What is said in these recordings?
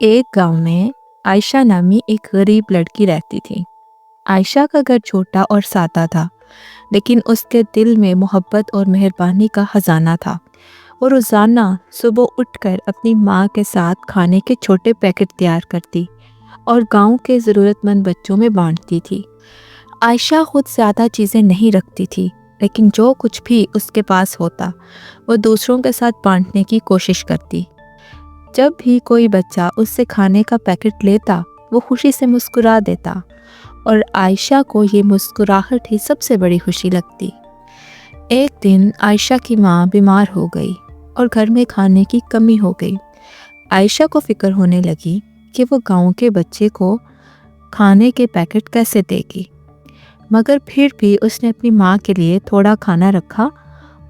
एक गांव में आयशा नामी एक गरीब लड़की रहती थी। आयशा का घर छोटा और सादा था, लेकिन उसके दिल में मोहब्बत और मेहरबानी का खजाना था। वो रोज़ाना सुबह उठकर अपनी माँ के साथ खाने के छोटे पैकेट तैयार करती और गांव के ज़रूरतमंद बच्चों में बांटती थी। आयशा खुद ज़्यादा चीज़ें नहीं रखती थी, लेकिन जो कुछ भी उसके पास होता वो दूसरों के साथ बांटने की कोशिश करती। जब भी कोई बच्चा उससे खाने का पैकेट लेता, वो खुशी से मुस्कुरा देता और आयशा को ये मुस्कुराहट ही सबसे बड़ी खुशी लगती। एक दिन आयशा की माँ बीमार हो गई और घर में खाने की कमी हो गई। आयशा को फिक्र होने लगी कि वो गांव के बच्चे को खाने के पैकेट कैसे देगी, मगर फिर भी उसने अपनी माँ के लिए थोड़ा खाना रखा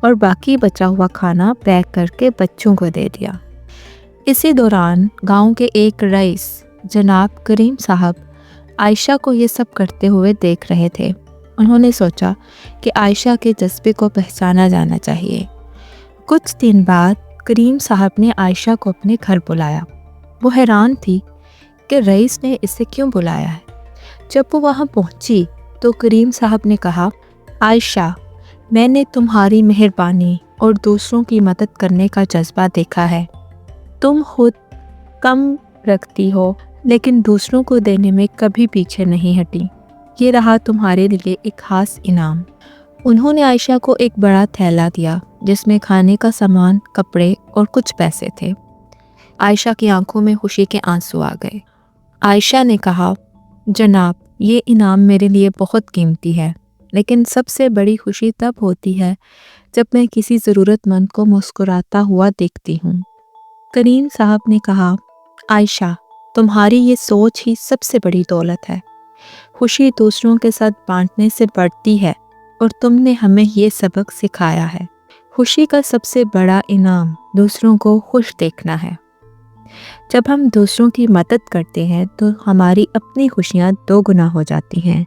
और बाकी बचा हुआ खाना पैक करके बच्चों को दे दिया। इसी दौरान गांव के एक रईस जनाब करीम साहब आयशा को ये सब करते हुए देख रहे थे। उन्होंने सोचा कि आयशा के जज्बे को पहचाना जाना चाहिए। कुछ दिन बाद करीम साहब ने आयशा को अपने घर बुलाया। वो हैरान थी कि रईस ने इसे क्यों बुलाया है। जब वो वहाँ पहुँची तो करीम साहब ने कहा, आयशा, मैंने तुम्हारी मेहरबानी और दूसरों की मदद करने का जज्बा देखा है। तुम खुद कम रखती हो, लेकिन दूसरों को देने में कभी पीछे नहीं हटी। ये रहा तुम्हारे लिए एक खास इनाम। उन्होंने आयशा को एक बड़ा थैला दिया जिसमें खाने का सामान, कपड़े और कुछ पैसे थे। आयशा की आंखों में खुशी के आंसू आ गए। आयशा ने कहा, जनाब, ये इनाम मेरे लिए बहुत कीमती है, लेकिन सबसे बड़ी खुशी तब होती है जब मैं किसी ज़रूरतमंद को मुस्कुराता हुआ देखती हूँ। करीम साहब ने कहा, आयशा, तुम्हारी ये सोच ही सबसे बड़ी दौलत है। खुशी दूसरों के साथ बांटने से बढ़ती है और तुमने हमें ये सबक सिखाया है। खुशी का सबसे बड़ा इनाम दूसरों को खुश देखना है। जब हम दूसरों की मदद करते हैं तो हमारी अपनी खुशियाँ दोगुना हो जाती हैं।